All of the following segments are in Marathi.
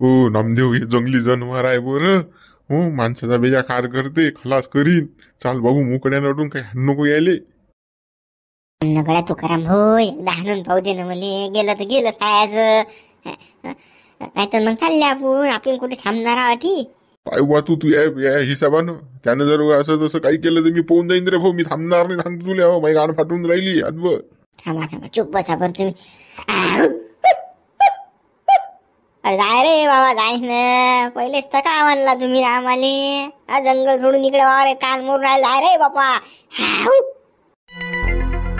हो नामदेव हे जंगली जनावर आहे बरं. हो माणसाचा बेजा खार करते, खलास करीन. चाल बाबू मोकड्यानं अडून काही हाण नको यायले. नगळा तुकाराम भाऊ एकदा हाणून पाहू दे ना मले. गेलं तर गेलं सायाचं. नाही तर मग चालले आपण कुठे थांबणार आठी. काय बुवा तू या हिसाबानं त्यानं जर असं जसं काही केलं तर मी पोहून जाईन रे भाऊ. मी थांबणार नाही, सांगतो तुला. हो माझी गाण फाटून राहिली आजवर. थांबा थांबा चुप बसा बरं तुम्ही. अरे जाय रे बाबा जाय ना. पहिलेच तर का म्हणला तुम्ही आम्हाले. हा जंगल सोडून इकडे वावर कान मोरून राहिला. जाय रे बापा.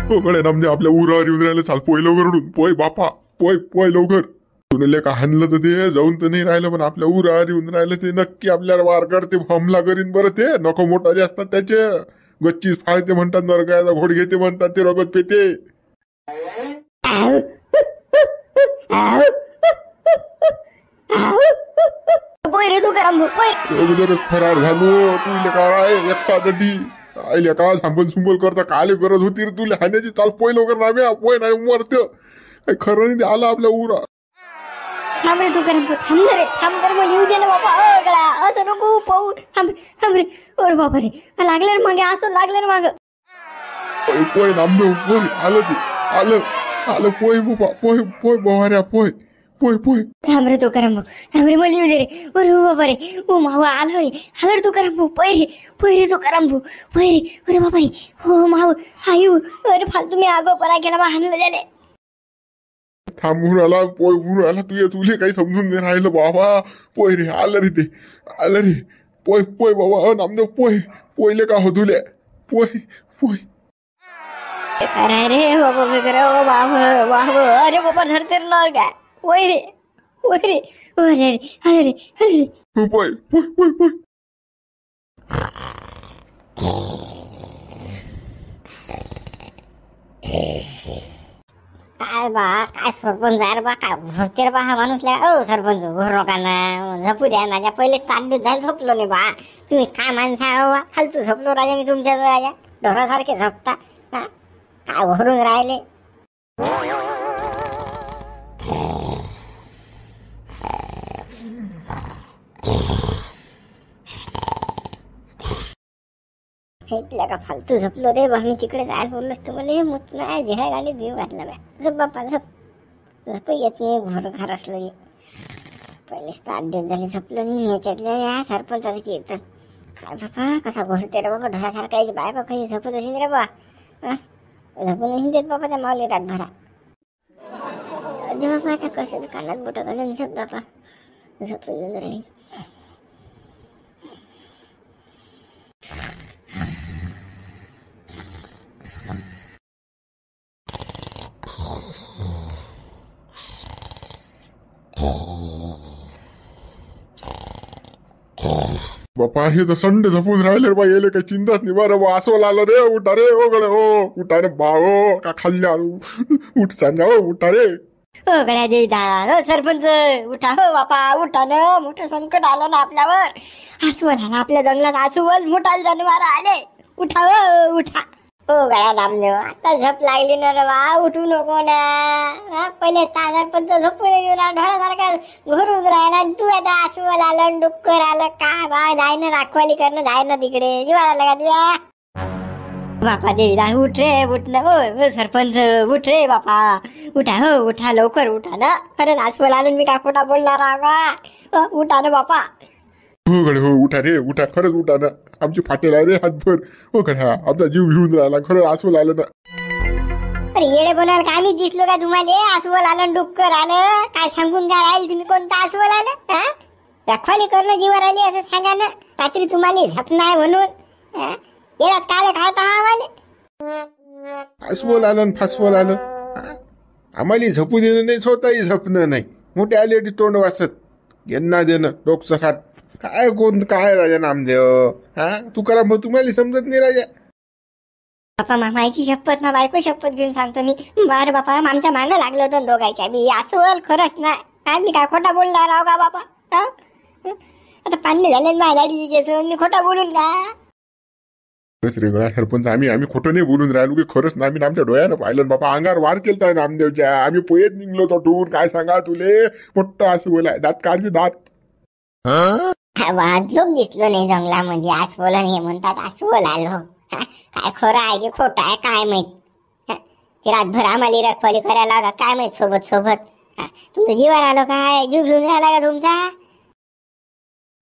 हो कडे नामदेव आपल्या उरावर येऊन राहिलं. चाल पोय लवकर उडून. पोय बापा पोय पोय लवकर. तुला का हाणलं तर ते जाऊन तर नाही राहिलं, पण आपल्या उरावर येऊन राहिलं ते नक्की आपल्याला वार करते, हमला करीन बरं. ते नको मोठाले असतात त्याचे. गच्चीस फाळते म्हणतात, नरगायचा घोड घेते म्हणतात, ते रगत पेते. पोय तू करा अगोदरच फरार झालो. तुला काय एकटा गड्डी आईल्या का सांभल सुंबल करता काले गरज होती रे तुला हाण्याची. चाल पोय लवकर नाम्या. पोय नाही मरत काही खरं नाही. आला आपल्या उरा. थांब रे तू करा थांब रे. थांब कर मला येऊ दे ना बाबा. गळा असं नको पाहू. थांब रे. अरे बाबा रे लागले रे मागे. असं लागले रे माग. पोय नामदेव पोय. आलं ते आलं आलं. पोय बाबा पोय पोय बवाऱ्या पोय पोय पोय. थांब रे तू करा थांब रे मला येऊ दे रे. अरे बाबा रे. ओ मावा आलं रे. आलं रे तू करा पोय रे. पोय रे तू करा पोय रे. अरे बाबा रे. हो माव आयु. अरे फालतू मी आगोपणा केला बा. हाणलं झाले. थांबून आला पोय म्हणून आला. तुले काही समजून नाही राहिलं बाबा. पोय रे आलं रे ते आलं रे. पोय पोय बाबा. नामदेव पोय. पोयले का हो तुले. पोय पोय. अरे रे बाबा मी करा बाबा. अरे बाबा धरते ना काय. पोय रे पोय रे. अरे रे अरे रे अरे रे. पोय पोय पोय पोय. काय बा काय सरपंच आहे बा. काय भरते बा हा माणूस. ओ सरपंच भर नका ना. झोपू द्या माझ्या. पहिले 7 दिवस झाले झोपलो नाही बा. तुम्ही काय माणसा आहो बा. फालतू झोपलो राजा मी तुमच्या राजा. ढोरासारखे झोपता. काय भरून राहिले. का फालतू झोपलो रे बा. मी तिकडे जायला बोललोच तुम्हाला. मुत नाही झेळा गाडी भिव घातला बा. झोप बाप्पा झोप. झोप येत नाही. घोर घर असलं की पहिलेच 8 दिवस झाले झोपलो नाही. याच्यातल्या या सरपंचाचं की येतं. काय बापा कसा घोरते रे बाबा. ढोरासारखा यायची बाय बाबा. झोपत असेल रे बा. झोपून असेल देत बाबा त्या मावली रातभरा. अरे बाबा आता कसं कानात बोट घालून झोप बापा. झोप येऊन राहील. बापा हे तर संडे झोपून राहिले रे बा. येले काही चिंताच नाही बरं बा. असं आलं रे. उठा रे हो गडे हो. उठा रे बा हो. का खाल्ल्या उठ सांगा हो. उठा रे. हो गड्या देईदा सरपंच उठा हो बापा. उठा ना. मोठं संकट आलं ना आपल्यावर. अस्वल आला आपल्या जंगलात. अस्वल मोठा जनावर आले. उठा हो उठा. हो गड्या दामदेव आता झोप लागली ना रे बा. उठू नको ना. पहिले सरपंच झोपून ना. ढोरासारखा घोरून राहिला. तू आता अस्वल आलं डुक्कर आलं. काय बा जाय ना. राखवाली करणं जाय ना तिकडे. जीवाला लागा तुझ्या बापा. देवीदा उठ रे. उठ ना. हो सरपंच उठ रे बापा. उठा हो उठा लवकर उठा ना. खरंच अस्वल आलं. मी काय खोटा बोलणार का. उठा ना बापा. हो गडे हो. उठा रे उठा. खरंच उठा ना. आमची फाटेल आहे रे हातभर. हो गड्या आमचा जीव घेऊन राहिला. खरं अस्वल आलं ना. अरे येडे बनाल काय मी दिसलो का तुम्हाला. अस्वल आलं डुक्कर आलं. काय सांगून काय राहील तुम्ही. कोणता अस्वल आलं. रखवाली करणं जीवर आली असं सांगा ना. रात्री तुम्हाला झप नाही म्हणून. येण्यात काय खात आम्हाला. अस्वल आलं फास्वल आलं. आम्हाला झोपू देणं नाही. स्वतःही झोपणं नाही. मोठे आले तोंड वाचत. यांना देणं डोकं खात. काय कोण काय राजा नामदेव. तू करा मग. तुम्हाला समजत नाही राजा. बापा मामाची शपथ ना. बायको शपथ घेऊन सांगतो मी. बरं बापा आमच्या मागं लागलं होतं दोघांच्या बी. अस्वल खरंच ना. मी काय खोटा बोलणार आहो का बापा. आता पाणी झाले माझ्या दाढीची केस. मी खोटा बोलून का. रे गळा सरपंच, आम्ही आम्ही खोटं नाही बोलून राहिलो की खरंच ना. आम्ही आमच्या डोळ्यानं पाहिलं बाबा. अंगार वार केलता नामदेवच्या. आम्ही पोहेत निघलो तोटून. काय सांगा तुले, मोठं असं बोलाय, दात काढते दात. वाजलोक दिसलो नाही जंगलामध्ये. अस्वल हे म्हणतात अस्वल आलो. काय खरं आहे की खोटं आहे काय माहित. की रातभर आम्हाला रखवाली करायला होता काय माहित सोबत सोबत. तुमचं जीवन आलो काय, जीव घेऊन राहिला का तुमचा.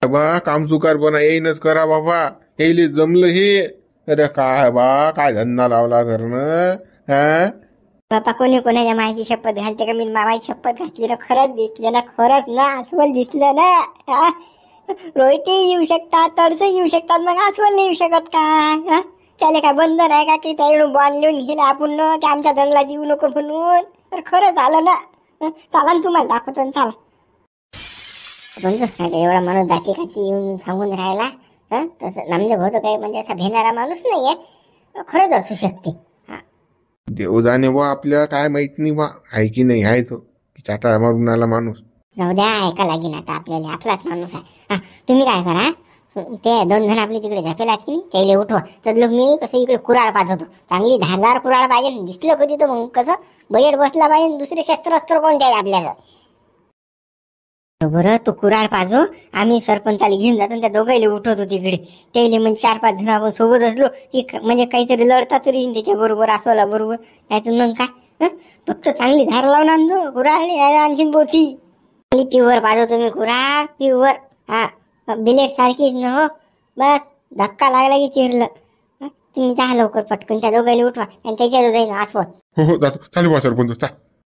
बाबा काम चुकारपणा येईनच करा बाबा. येईल जमलं हे. अरे काय बा, काय धंदा लावला घरनं. बापा कोणी कोणाच्या माहिती शपथ घालते का. मी मामाची शपथ घातली ना. खरंच दिसलं ना, खरंच ना अस्वल दिसलं ना. रोयटे येऊ शकतात, तडस येऊ शकतात, मग अस्वल नाही येऊ शकत का. त्याला काय बंधन आहे का की त्याकडून बॉन्ड लिहून गेले आपण की आमच्या जंगलात येऊ नको म्हणून. तर खरंच आलं ना. चाला ना तुम्हाला दाखवतो. चला एवढा माणूस दाती खाती येऊन सांगून राहिला. तसं नामदेव होतं काही म्हणजे असा भेणारा माणूस नाहीये. खरंच असू शकते. देव जाणे बा, आपल्या काय माहित नाही बा. आहे की नाही आहे तो चाटा मारून आला माणूस. जाऊ द्या, ऐका लागेन आता आपल्याला. आपलाच माणूस आहे. तुम्ही काय करा, ते 2 जण आपले तिकडे झपेलात की नाही, त्याला उठवा. तर लोक मी कसं इकडे कुराळ पाजवतो. चांगली धारदार कुराळ पाहिजे. दिसलं कधी तर मग कसं बजेट बसला पाहिजे. दुसरे शस्त्र कोणते आहेत आपल्याला. बरं तो कुराळ पाजो. आम्ही सरपंचाला घेऊन जातो. त्या दोघांना उठवतो तिकडे. त्याला म्हणजे 4-5 जण आपण सोबत असलो की म्हणजे काहीतरी लढता तरी येईन त्याच्या बरोबर अस्वला बरोबर. नाही मग काय, फक्त चांगली धार लावून आणतो कुराळ. आणखीन पोथी प्युअर पाजो तुम्ही कुराळ, प्युअर. बिलेट सारखीच न हो. बस धक्का लागला की चिरलं. तुम्ही जा लवकर पटकन. त्या दोघांना उठवा आणि त्याच्यावर जाईन अस्वल. हो जातो. चालू बा सरपंच.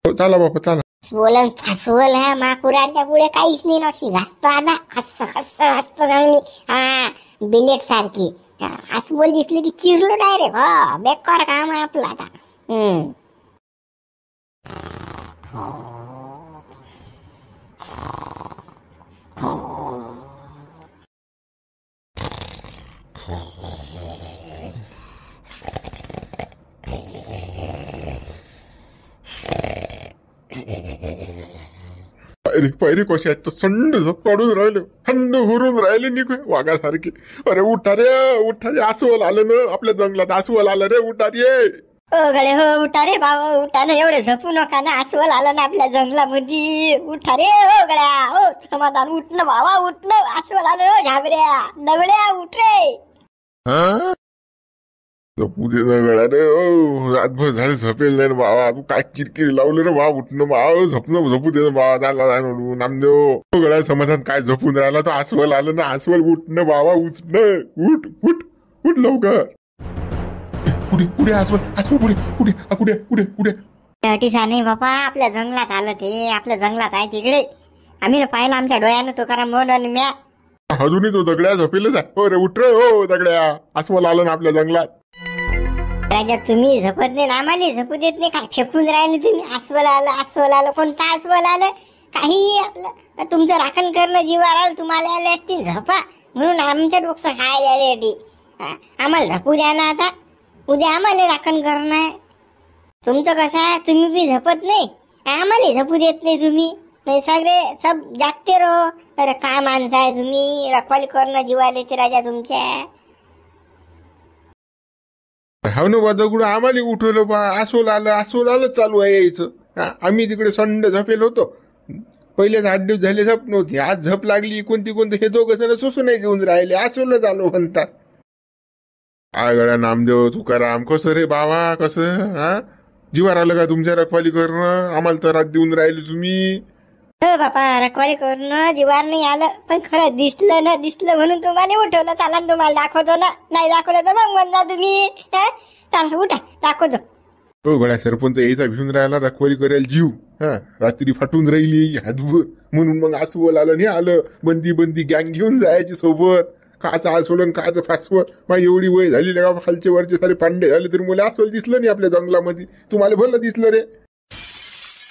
चला बाबा चला. बोलन फसवल मा कुराडच्या पुढे काहीच नाही. नक्षी घासतो आता. हस्स घासतो चांगली. बिलेट सारखी. अस्वल दिसली की चिरलो डायरेक्ट. बेकार काम आहे आपलं आता. पायरी कशी आहेत. संड झोप काढून राहिले, हंड भरून राहिले निघ वाघासारखे. अरे उठा रे अस्वल आलं ना आपल्या जंगलात. अस्वल आलं रे, उठा रे. गडे हो, उठा रे बाबा, उठा ना. एवढे झोपू नका ना. अस्वल आलं ना आपल्या जंगलामध्ये. उठा रे हो गड्या. हो समाधान, उठणं बाबा, उठणं. अस्वल आलं हो. झाबऱ्या दगड्या, उठ रे. झोपू दे ना गड्या रे. रातभर झाले झोपेल नाही बाबा. तू काय किरकिरी लावलं रे बा. उठणं बा, झोपू दे ना बाबा. झाला नामदेव गड्या समाधान. काय झोपून राहिला तो. अस्वल आलं ना. अस्वल उठणं बाबा, उठणं. उठ उठ उठ लवकर. पुढे अस्वल पुढे. नाही बाबा, आपल्या जंगलात आलं ते. आपल्या जंगलात आहे तिकडे. आम्ही ना पाहिलं आमच्या डोळ्यानं. तो करा मन आणि म्या. अजूनही तो दगड्या झोपेलच आहे. हो रे उठ रे. हो दगड्या, अस्वल आलं ना आपल्या जंगलात. राजा तुम्ही झपत नाही, आम्हाला झपू देत नाही. काय फेकून राहिले तुम्ही. अस्वल आलं. कोणता अस्वल आलं. काही आपलं तुमचं राखण करणं जीवावर आलं. तुम्हाला आले असतील झपा म्हणून आमच्या डोकं खायला आले. आम्हाला झपू द्या ना आता. उद्या आम्हाला राखण करणं आहे. तुमचं कसं आहे, तुम्ही बी झपत नाही, आम्हाला झपू देत नाही तुम्ही. सगळे सब जागते रहो. अरे काय माणसं आहे तुम्ही. रखवाली करणं जीवाला येते राजा तुमच्या. हा ना बा दगड, आम्हाला उठवलं बा. अस्वल आलं चालू आहे यायचं. आम्ही तिकडे संड झपेल होतो. पहिलेच 8 दिवस झाले झप नव्हती. आज झप लागली. कोणती हे दोघं जण सुसू नाही घेऊन राहिले. अस्वल चालू म्हणतात. गड्या नामदेव तुकाराम, कसं रे बाबा, कसं जीवार आलं का तुमच्या रखवाली करणं. आम्हाला तर रात देऊन राहिले तुम्ही. हो बापा, रखवाली करणं जीवार नाही आलं. पण खरं दिसलं म्हणून तुम्हाला उठवलं. चला तुम्हाला दाखवतो ना. नाही दाखवलं तर मग म्हणता तुम्ही. चला उठा, दाखवतो. हो गड्या सरपंच यायचा भिवून राहिला. रखवाली करायला जीव. रात्री फाटून राहिली हातभर म्हणून मग अस्वल आलं नाही आलं. बंदी गँग घेऊन जायची सोबत. काचं अस्वल काचं फासवल. मग एवढी वय झाली का, खालचे वरचे सारे पांडे झाले तरी मला अस्वल दिसलं नाही आपल्या जंगलामध्ये. तुम्हाला भलं दिसलं रे.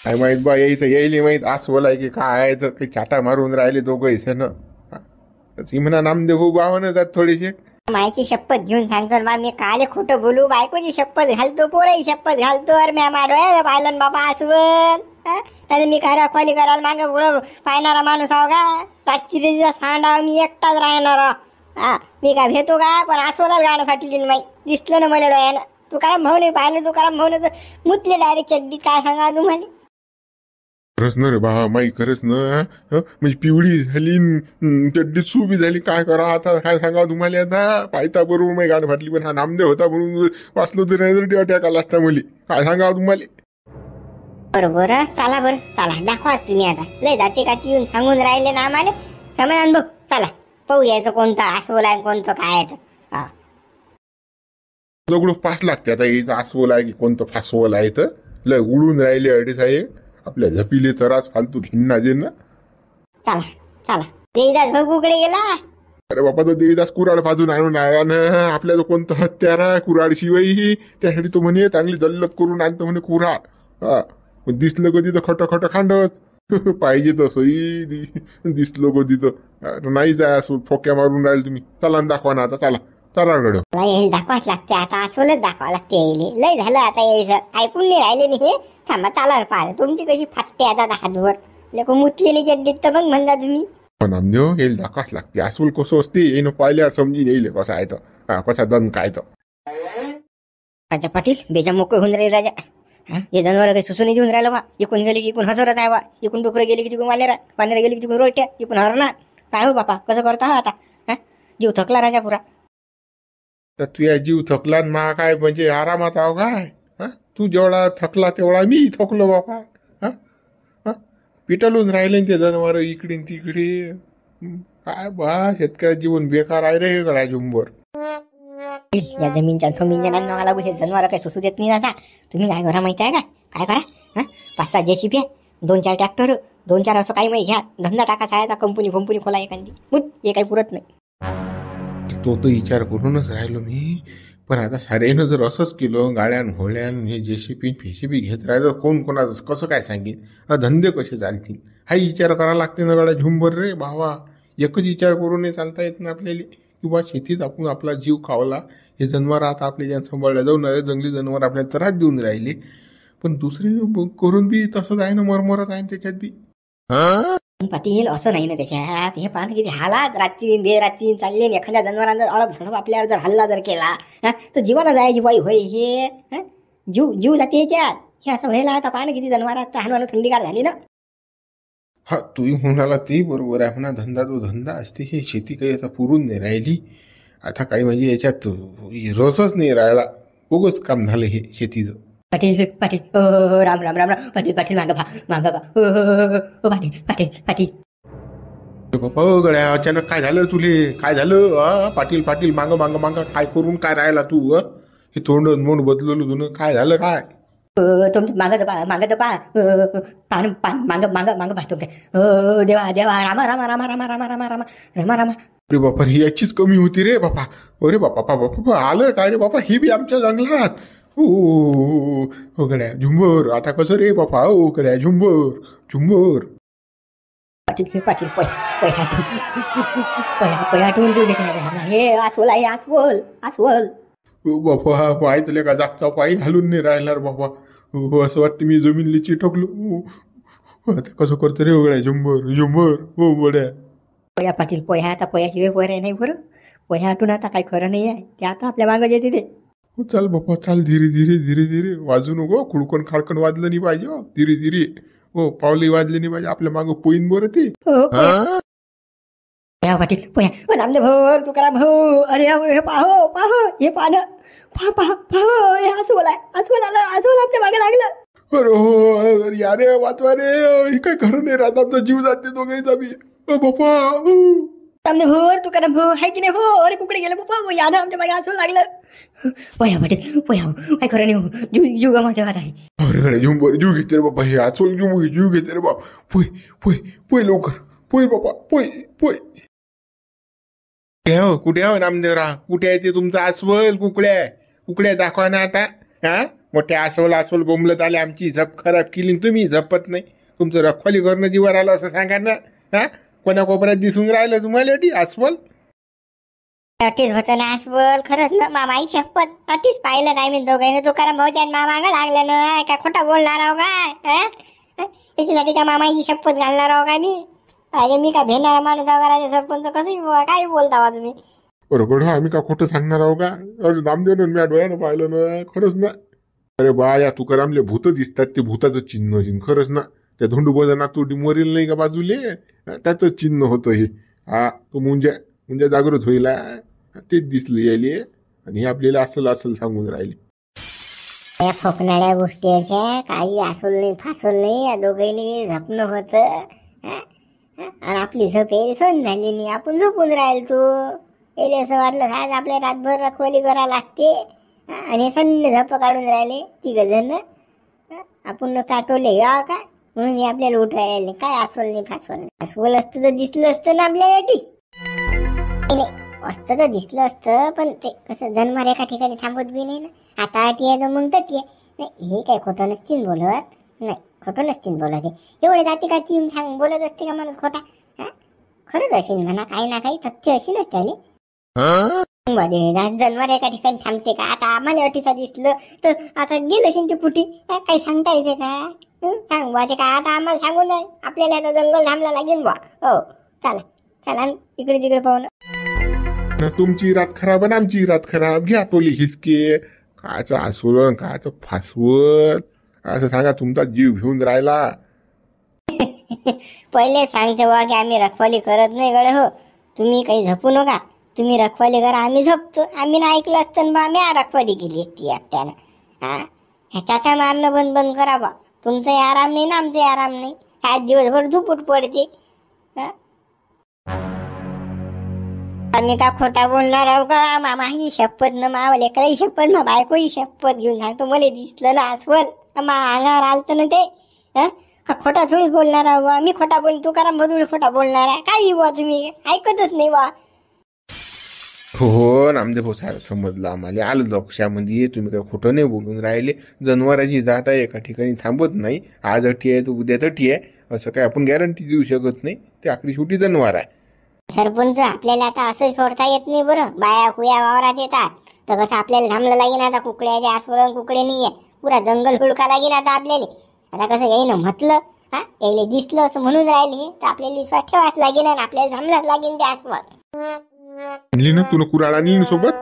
काय माहित बा, यायला माहित अस्वल आहे की काय आहे. तर काही चाटा मारून राहिले दोघं ना. म्हणा नामदेव हो बावानं जात थोडेसे. मायची शपथ घेऊन सांगतो ना मी. काले खोटं बोलू. बायकोची शपथ घालतो, पोराची शपथ घालतो. अरे म्या माडोया पाहिलं बाबा अस्वल. नाही मी काय रखवाली करायला मागं पुढं पाहणारा माणूस आहो का. रात्री सांडाव मी एकटाच राहणार. हा मी काय भेटतो का पण अस्वलाला गाणं फाटली माई दिसलं ना मला डोळ्यानं. तुकाराम भाऊ नाही पाहिलं तुकाराम भाऊ तर मुतले डायरेक्ट चड्डीत. काय सांगा तुम्हाला. खरंच ना रे बा माई खरंच ना म्हणजे पिवळी झाली चड्डी सुबी झाली. काय करा आता काय सांगा तुम्हाला. आता पायता बरोबर माई गाणं फाटली पण हा नामदेव होता म्हणून वाचलो तर नाही तर अटॅक आला असता मुली. काय सांगा तुम्हाला. बरोबर चला बरं चला दाखवाच तुम्ही आता. लय जाते का येऊन सांगून राहिले ना आम्हाला. समाधान भाऊ चला पाहू यायचं कोणतं अस्वल आहे कोणतं काय आहे. हा सगळं पास लागते आता याचं अस्वल आहे की कोणतं फासवल आहे तर लय उडून राहिले अडीच आहे आपल्या झपिले तराच फालतू घिन्ना जे ना. चला चला देवीदास भाऊ कुकडे गेला. अरे बाबा तो देवीदास कुराड बाजून आणून आला ना. आपल्याला कोणतं हत्यार आहे कुराड शिवाय. त्यासाठी तो म्हणे चांगली जल्लत करून आणतो म्हणे कुराड. हा दिसलं कधी तर खट खट खांडच पाहिजे तसंही दिसलो कधी तर नाही जाय असं फोक्या मारून राहील तुम्ही. चला न दाखवा ना आता चला चला गड. मला येईल दाखवाच लागते आता. अस्वलच दाखवा लागते यायले. लय झालं आता यायचं ऐकून नाही राहिले मी हे. थांबा चाला पाहिलं तुमची कशी फाटते आता हातभर. लोक मुतले नाही चड्डीत तर मग म्हणता तुम्ही. नामदेव येईल दाखवाच लागते. अस्वल कसं असते येणं पाहिल्यावर समजून येईल कसा आहे तर कसा दन काय तर. राजा पाटील बेजा मोकळे होऊन राहिले राजा. हा हे जनावर काही सुसून देऊन राहिलं बा. इकून गेले की इकून हजरच आहे बा. इकून डुकरं गेले की तिकून वानेरा वानेरा गेली की तिकून रोट्या इकून हरणार. काय हो बापा कसं करता हा आता. हा जीव थकला राजा पुरा. तर तुझ्या जीव थकला मा काय म्हणजे आरामात आहो काय. तू जेवढा थकला तेवढा मी थकलो बापा. पिटलून राहिले ते जनावर इकडे तिकडे. काय बा शेतकऱ्या जीवन बेकार आहे रे गळा झुंबर. या जमीनच्या जमीन लागू हे जनावर काही सुसू देत नाही आता. तुम्ही काय करा माहिती आहे का. काय करा 5-6 JCB 2-4 ट्रॅक्टर 2-4 असं काही माहिती घ्या. धंदा टाकायचा आहे कंपनी खोला एखादी. हे काही पुरत नाही. तो तर विचार करूनच राहिलो मी. पण आता साऱ्यानं जर असंच केलं गाड्यान होळ्यान हे JCB फेसीबी घेत राहिलं कोण कोणाचं कसं काय सांगेन. धंदे कसे चालतील हा विचार करायला लागते ना गड्या झुंबर रे भावा. एकच विचार करून चालता येत ना आपल्याला किंवा शेतीत आपण आपला जीव खावला. हे जनावर आता आपले ज्या सांभाळल्या जाऊन राहिले जंगली जनावर आपल्याला त्रास देऊन राहिले. पण दुसरे करून बी तसंच आहे ना मरमरत आहे त्याच्यात बी. पाटील असं नाही ना त्याच्यात. हे पाहणं किती हालात रात्री बेरात्री चालले एखाद्या जनावरांचा अळप झडप आपल्यावर जर हल्ला जर केला तर जीवाला जायची बाई होय हे. जीव जाते याच्यात. हे असं व्हायला आता पाहणं किती जनावरात हनवानं थंडीगार झाली ना. हा तुम्ही म्हणाला ते बरोबर आहे म्हणा. धंदा तो धंदा असते. हे शेती काही आता पुरून नाही राहिली आता. काही म्हणजे याच्यात रसच नाही राहिला. उगच काम झालं हे शेतीचं. पाटील पाटील राम राम राम राम पाटील पाटील मागं भा पाटील पाटील पाटील. बाबा गड्या अचानक काय झालं तुले. काय झालं पाटील पाटील मांग मांग मांग काय करून काय राहिला तू. हे तोंड मोंड बदलवलं तुनं. काय झालं काय. तुमचं मागं मागं मागं पाहतो देवा देवा रामा रामा रामा रामा रामा रामा रामा रामा रामा. अरे बापा ही याचीच कमी होती रे बापा. अरे बापा बापा आलं काय रे बापा. ही बी आमच्या जंगलात. हो गड्या झुंबर आता कसं रे बापा. हो गड्या झुंबर झुंबर. पाटील पाटील पयाटून जीव घेते हे अस्वल आहे अस्वल अस्वल. बापा पाय तुला का जागचा पायी घालून नाही राहिला बाबा. असं वाटतं मी जमिनीला चिटकलो. आता कसं करतो रे गड्या झुंबर झुंबर. हो गड्या पया पाटील पोह्या आता पोह्याची वेळ पोह्या नाही बरं. पोह्या आटून आता काही खरं नाही आहे. ते आता आपल्या मागं येते ते. चाल बापा चाल धीरे धीरे धीरे धीरे. वाजू नको खुडकन खाडकन वाजलं नाही पाहिजे. धीरे धीरे हो पावले वाजले नाही पाहिजे. आपल्या मागं पोईन बरं ते. पोह्या पाटील पोह्या रामदेव भाऊ तुकाराम भाऊ. अरे हे पाहो पाहो हे पानं पाहो हे अस्वल आहे. अस्वल आलं अस्वल आपल्या मागे लागलं. अरे हो यारे वाचवा रे. हे काय खरं नाही राहत. आमचा जीव जाते दोघांचा बी. बापा रामदेव भाऊ तुकाराम भाऊ आहे की नाही हो. अरे कुकडे गेलं बापा. यानं आमच्या मागे अस्वल लागलं. पोह्या पाटील पोह्या काय खरं नाही. जीव गमाच्या हात आहे. अरे झुंबर जीव घेते रे बाबा. हे अस्वल जीव घेते रे बाबा. पोय पोय पोय लवकर पोय बापा पोय पोय. कुठे हो नामदेवरा. कुठे आहे ते तुमचं अस्वल. कुकड्या दाखवा ना आता. मोठ्या अस्वल बोंबलत आले. आमची झप खराब केली तुम्ही. झपत नाही. तुमचं रखवाली करणं जीवर आलं असं सांगा ना. कोणा कोपऱ्यात दिसून राहिलं तुम्हाला अस्वल. अटीच होतं ना अस्वल. खरंच ना मामाई शपथ अटीच पाहिलं नाही मी दोघांनी. तुकाराम भाऊच्या मामांग लागलं ना. काय खोटा बोलणार आहो काय. याच्यासाठी का मामाईची शपथ घालणार आहो का मी. अरे मी का भेटणारा माणूस वगैरे सरपंच कसं काय बोलता तुम्ही. अरे गड आम्ही का खोटं सांगणार आहो का? अरे नामदेव मी डोळ्यानं पाहिलं ना, खरंच ना. अरे बा या तुकारामले भूत दिसतात, ते भूताचं चिन्ह खरंच ना. त्या धोंडूबजना तू डिमोरील नाही का बाजूले, त्याचं चिन्ह होतं हे. हा तो मुंजा जागृत होईल तेच दिसलं यायले, आणि हे आपल्याला असं सांगून राहिले. या फोकणाऱ्या गोष्टी आहेत काही असोल नाही फासोल नाही, या दोघांनी झपणं होतं. आणि आपली झोप यायला सण झाली नाही, आपण झोपून राहील. तू यायला असं वाटलं आज आपल्या रातभर रखवाली करा लागते, आणि सन्न झप काढून राहिले तिघ जण. आपण काटवले या काय म्हणून आपल्याला उठायला काय असोल नाही फासोल नाही. अस्वल असतं तर दिसलं असतं ना आपल्यासाठी. नाही असतं तर दिसलं असतं, पण ते कसं जन्मार एका ठिकाणी थांबत बी नाही ना. आता अटी आहे तर मग तटी आहे. नाही हे काय खोटं नसतील बोलत, नाही खोटं नसतील बोलत. एवढे जाती का येऊन सांग बोलत असते का माणूस खोटा? खरंच असेल म्हणा, काही ना काही तथ्य असेल त्याले. जन्मार एका ठिकाणी थांबते का? आता आम्हाला अटीचा दिसलं तर आता गेलं असेल ते कुठे, काही सांगता येते का? सांग बा ते काय आता आम्हाला सांगून जाईल, आपल्याला आता जंगल थांबला लागेल बा. हो चला चला इकडे तिकडे पाहू ना. तुमची रात खराब आणि आमची रात खराब. घ्या टोली हिसके, कायचं आसोलन कायचं फासवत, असं सांगा तुमचा जीव घेऊन राहिला. पहिले सांगते बा की आम्ही रखवाली करत नाही गळे. हो तुम्ही काही झपू नका, तुम्ही रखवाली करा, आम्ही झपतो. आम्ही ना ऐकलं असतं बा, आम्ही रखवाली केली असती एकट्यानं. ह्या चाटा मारणं बंद करा बा. तुमचाही आराम नाही ना आमचाही आराम नाही. आज दिवसभर धुपूट पडते. आम्ही का खोटा बोलणार आहो का? मामा ही शपथ न मावा लेकराही शपथ ना बायकोही शपथ घेऊन सांगतो, मला दिसलं ना अस्वल अंगावर आलतं ना ते. खोटा थोडी बोलणार आहो बा. मी खोटा बोल, तू करा मधुळी खोटा बोलणार आहे काही बा? तुम्ही ऐकतच नाही बा. हो नामदेव भाऊ सारं समजलं आम्हाला, आलं लक्षामध्ये. तुम्ही काय खोटं नाही बोलून राहिले. जनावराची जात आहे, एका ठिकाणी थांबत नाही. आज अटी आहे तर उद्या तटी आहे, असं काय आपण गॅरंटी देऊ शकत नाही. ते आखरी शेवटी जनावर आहे. सरपंच आपल्याला आता असं सोडता येत नाही बरं. बाया कुया वावरात येतात तर कसं आपल्याला थांबलं लागेल. आता कुकड्याचे आसवरण कुकडे नाहीये, पुरा जंगल हुडका लागेल आता आपल्याला. आता कसं येईन म्हटलं, यायला दिसलं असं म्हणून राहिले तर आपल्याला विश्वास ठेवाच लागेल आणि आपल्याला थांबलाच लागेल ते आसवल. आणली ना तुला कुराड आणली ना सोबत?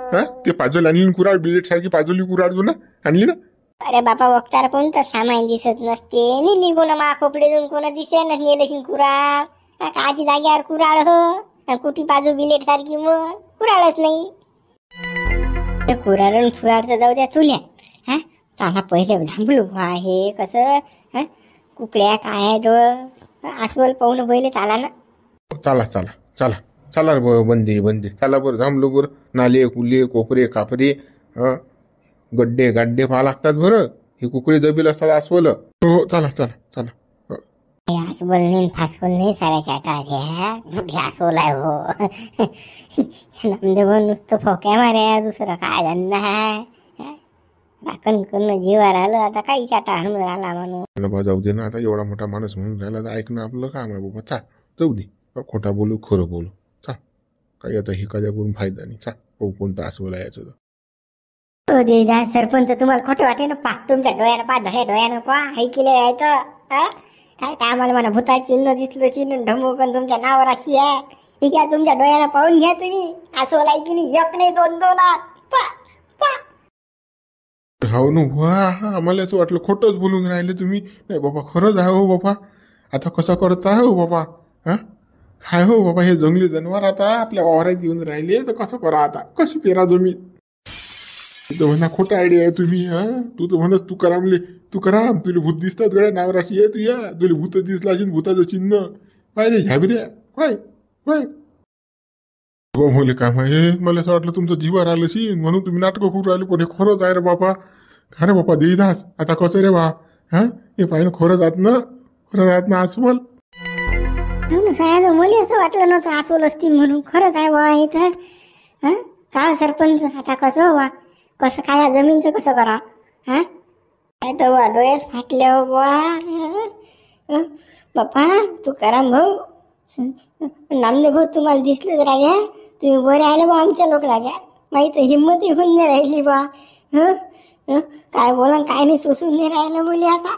ते पाजल आणली ना कुराड, बिलेट सारखी पाजवली कुराड तू ना आणली ना? अरे बापा वक्तार कोणतं सामान दिसत नसते, निली कोणा मा खोपडे देऊन कोणा दिसे ना नेलशीन कुराड. काची जाग्यावर कुराड हो, कुठी बाजू बिलेट सारखी मग कुराडच नाही. कुराड फुराड तर जाऊ द्या चुल्या. चला पहिले थांबलो आहे कसं. कुकड्या काय आहेत अस्वल पाहून पहिले चाला ना. चला चला चला चला बंदे चला बरं. थांबलो बरं. नाले कुले कोपरे कापरे गड्डे गाड्डे पाहा लागतात बरं. हे कुकडे दबील असतात अस्वल. हो चला चला चला. अस्वल नाही फासवल नाही साऱ्या चाटा अस्वल आहे हो. नामदेव नुसतं फोक्या माऱ्या, दुसरं काय धंदा आहे. राखण करणं जीवार आलं आता काही चाटा हणून आला म्हणून. जाऊ दे ना आता, एवढा मोठा माणूस म्हणून राहिला तर ऐकणं आपलं काम आहे बाबा. चा जाऊ दे, खोटा बोलू खरं बोलू. चा काही आता हे कद्या करून फायदा नाही. चा हो कोणता अस्वल आहे याचं. सरपंच तुम्हाला खोटं वाटे ना पा, तुमच्या डोळ्यानं पा, धड्या डोळ्यानं पा ऐकले आहे तर. काय काय आम्हाला म्हणा भूता चिन्ह दिसलं, चिन्ह ढमू पण तुमच्या नावावर अशी आहे. ही घ्या तुमच्या डोळ्यानं पाहून घ्या तुम्ही. अस्वल आहे की नाही, एक नाही दोन दोन पा पा. हो ना वा, आम्हाला असं वाटलं खोटंच बोलून राहिले तुम्ही. नाही बाबा खरंच आहे हो बाबा. आता कसं करता हो बाबा? काय हो बाबा, हे जंगली जनावर आता आपल्या वावरात येऊन राहिले तर कसं करा आता, कशी पेरा जमीन? म्हणा खोटा आयडिया आहे तुम्ही. तू तर म्हणस तू कराम तुला भूत दिसतात गड्या नावराशी आहे. तू या तुला भूत दिसला असेल, भूताचं चिन्ह काय रे घ्याबऱ्या काय काय बोले काम आहे. मला असं वाटलं तुमचं जीवार आलं शी म्हणून तुम्ही नाटकं करू राहिले, पण हे खरंच आहे रे बापा. खा रे बापा देईदास. आता कसं रे बा? हे पाहिजे खरंच आत ना अस्वल. मला असं वाटलं नव्हतं अस्वल असतील म्हणून. खरंच आहे बा हे तर. काय सरपंच आता कसं बा, कसं काय जमीनचं कसं करा? काय तर बा डोळेच फाटले हो बा. बापा तू करा भाऊ, नामदेव भाऊ तुम्हाला दिसलं तर राजा तुम्ही बरे आले बा आमच्या लोक राजा. माहित हिंमत होऊन नाही राहिली बा. काय बोला काय नाही सुसून नाही राहिलं बोली. आता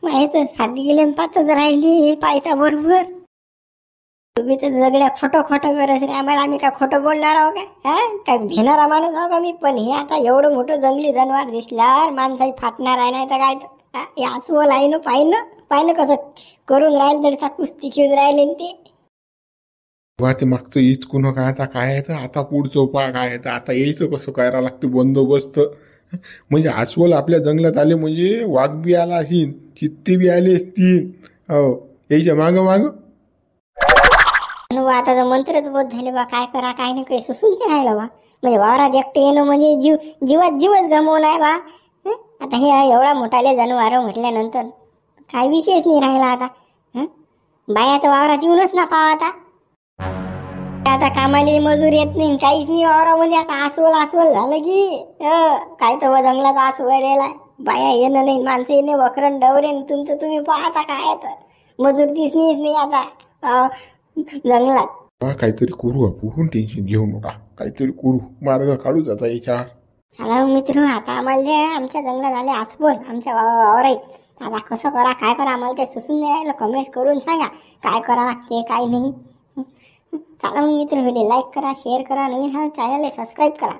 माहित साधी गेले पातच राहिली पायता बरोबर. तुम्ही तर सगळ्या खोटं करत रे आम्हाला. आम्ही काय खोटं बोलणार आहो काय? काय भेणारा माणूस आहो का मी? पण हे आता एवढं मोठं जंगली जनावर दिसल्यावर माणसाही फाटणार आहे, नाही तर काय हे अस्वल आहे ना. पाहिलं कसं करून राहील तरी कुस्ती खेळून राहिले न ते. वा ते मागचं इचकू नका. आता काय आहे तर आता पुढचं पा काय आहे तर आता यायचं कसं करायला लागतं बंदोबस्त. म्हणजे अस्वल आपल्या जंगलात आले म्हणजे वाघ बी आला असेल, चित्ते बी आले असतील. हो यायच्या माग आता तर मंत्रच बोध झाले बा. काय करा काय नाही काही सुसून ते राहिलं बा. म्हणजे वावरात एकटे येणं म्हणजे जीवच गमवून आहे बा. आता हे एवढा मोठाले जनावर म्हटल्यानंतर काय विशेष नाही राहिला आता. बाया तर वावरात येऊनच ना पाहा. आता कामाला मजूर येत नाही काहीच नाही वावरामध्ये. आता अस्वल झालं की काय तर जंगलात अस्वल यायला बाया येणं नाही, माणसं येणे वखरण डवरे तुमचं तुम्ही पाहता. काय तर मजूर दिसणीच नाही आता जंगलात. काहीतरी करू आपण, टेन्शन घेऊ नका. काहीतरी करू, मार्ग काढू जाता याच्यावर. चला मित्र, आता आम्हाला आमच्या जंगलात आले अस्वल आमच्या वावरात. आता कसं करा काय करा आम्हाला काही सुसून नाही राहिलं. कमेंट करून सांगा काय करा लागते काय नाही. चला मग मित्र, व्हिडिओ लाईक करा, शेअर करा, नवीन हा चॅनलला सबस्क्राईब करा.